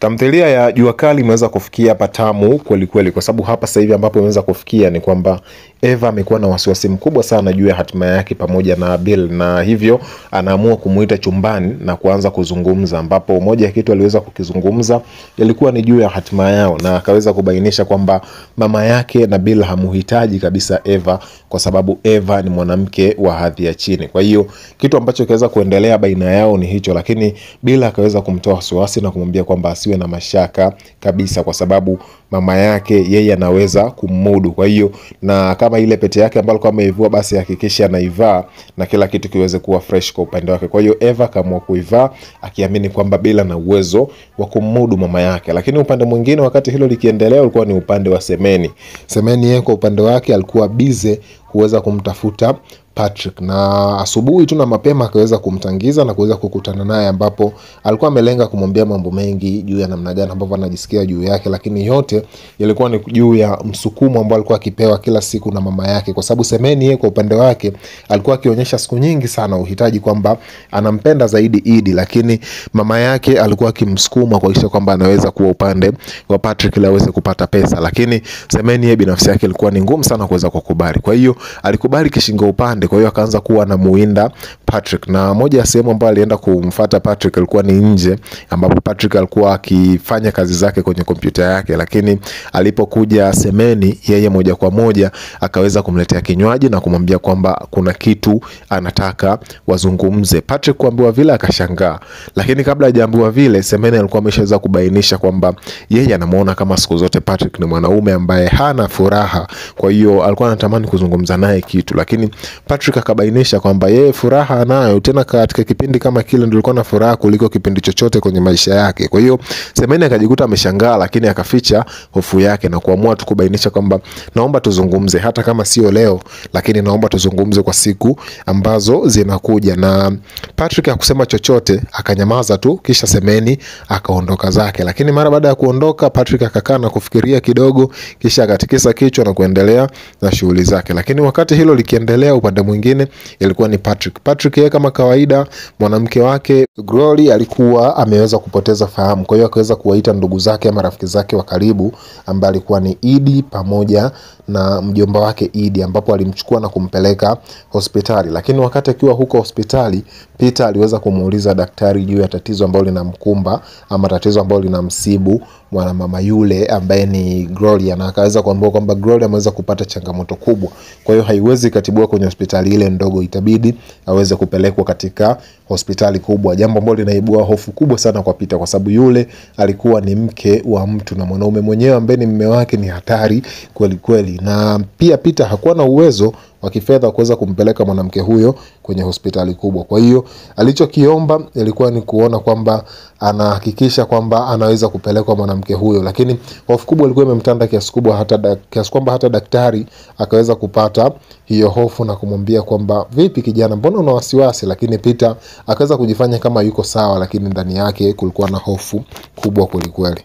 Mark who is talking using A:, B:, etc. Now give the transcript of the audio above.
A: Tamthilia ya Jua Kali imeweza kufikia patamu kweli kweli, kwa sababu hapa sasa hivi ambapo imeweza kufikia ni kwamba Eva amekuwa na wasiwasi mkubwa sana juu ya hatima yake pamoja na Bill, na hivyo anaamua kumuita chumbani na kuanza kuzungumza, ambapo moja ya kitu aliweza kukizungumza ilikuwa ni juu ya hatima yao, na akaweza kubainisha kwamba mama yake na Bill hamuhitaji kabisa Eva kwa sababu Eva ni mwanamke wa hadhi ya chini. Kwa hiyo kitu ambacho kiweza kuendelea baina yao ni hicho, lakini Bill akaweza kumtoa wasiwasi na kumwambia kwamba asiwe na mashaka kabisa kwa sababu mama yake yeye anaweza kumudu. Kwa hiyo na kama ile pete yake ambayo alikuwa ameivua, basi hakikisha anaivaa na kila kitu kiweze kuwa fresh kwa upande wake. Kwa hiyo Eva kaamua kuivaa akiamini kwamba Bill ana uwezo wa kumudu mama yake. Lakini upande mwingine wakati hilo likiendelea ulikuwa ni upande wa Semeni. Semeni yeye kwa upande wake alikuwa busy kuweza kumtafuta Patrick, na asubuhi tu na mapema akaweza kumtangiza na kuweza kukutana naye, ambapo alikuwa amelenga kumwambia mambo mengi juu ya namna gani ambavyo anajisikia juu yake, lakini yote yalikuwa ni juu ya msukumo ambao alikuwa akipewa kila siku na mama yake, kwa sababu Semeni yeye kwa upande wake alikuwa akionyesha siku nyingi sana uhitaji kwamba anampenda zaidi Idi, lakini mama yake alikuwa akimsukuma kuhakikisha kwamba anaweza kuwa upande wa Patrick ili aweze kupata pesa, lakini Semeni yeye binafsi yake ilikuwa ni ngumu sana kuweza kukubali. Kwa hiyo alikubali kishingo upande. Kwa hiyo akaanza kuwa na muinda Patrick, na moja ya sehemu ambayo alienda kumfuata Patrick ilikuwa ni nje, ambapo Patrick alikuwa akifanya kazi zake kwenye kompyuta yake, lakini alipokuja Semeni yeye moja kwa moja akaweza kumletea kinywaji na kumwambia kwamba kuna kitu anataka wazungumze. Patrick kuambiwa vile akashangaa, lakini kabla hajaambiwa vile Semeni alikuwa ameshaweza kubainisha kwamba yeye anamuona kama siku zote Patrick ni mwanaume ambaye hana furaha. Kwa hiyo alikuwa anatamani kuzungumza naye kitu, lakini Patrick akabainisha kwamba yeye furaha anayo, tena katika kipindi kama kile ndio alikuwa na furaha kuliko kipindi chochote kwenye maisha yake. Kwa hiyo Semeni akajikuta ameshangaa, lakini akaficha hofu yake na kuamua tu kubainisha kwamba naomba tuzungumze hata kama sio leo, lakini naomba tuzungumze kwa siku ambazo zinakuja. Na Patrick hakusema chochote, akanyamaza tu, kisha Semeni akaondoka zake. Lakini mara baada ya kuondoka Patrick akakaa na kufikiria kidogo, kisha akatikisa kichwa na kuendelea na shughuli zake. Lakini wakati hilo likiendelea, upande mwingine ilikuwa ni Patrick yeye kama kawaida mwanamke wake Glory alikuwa ameweza kupoteza fahamu. Kwa hiyo akaweza kuwaita ndugu zake ama rafiki zake wa karibu ambao alikuwa ni Idi pamoja na mjomba wake Idi, ambapo alimchukua na kumpeleka hospitali. Lakini wakati akiwa huko hospitali, Peter aliweza kumuuliza daktari juu ya tatizo ambalo linamkumba ama tatizo ambalo linamsibu mwana mama yule ambaye ni Glory, na akaweza kuambiwa kwamba Glory ameweza kupata changamoto kubwa. Kwa hiyo haiwezi katibiwa kwenye hospitali ile ndogo, itabidi aweze kupelekwa katika hospitali kubwa, jambo ambalo linaibua hofu kubwa sana kwa Peter, kwa sababu yule alikuwa ni mke wa mtu na mwanaume mwenyewe ambaye ni mume wake ni hatari kweli kweli. Na pia Peter hakuwa na uwezo wa kifedha kuweza kumpeleka mwanamke huyo kwenye hospitali kubwa. Kwa hiyo alichokiomba ilikuwa ni kuona kwamba anahakikisha kwamba anaweza kupelekwa mwanamke huyo, lakini hofu kubwa ilikuwa imemtanda kiasi kwamba hata daktari akaweza kupata hiyo hofu na kumwambia kwamba vipi kijana, mbona una wasiwasi? Lakini Peter akaweza kujifanya kama yuko sawa, lakini ndani yake kulikuwa na hofu kubwa kweli kweli.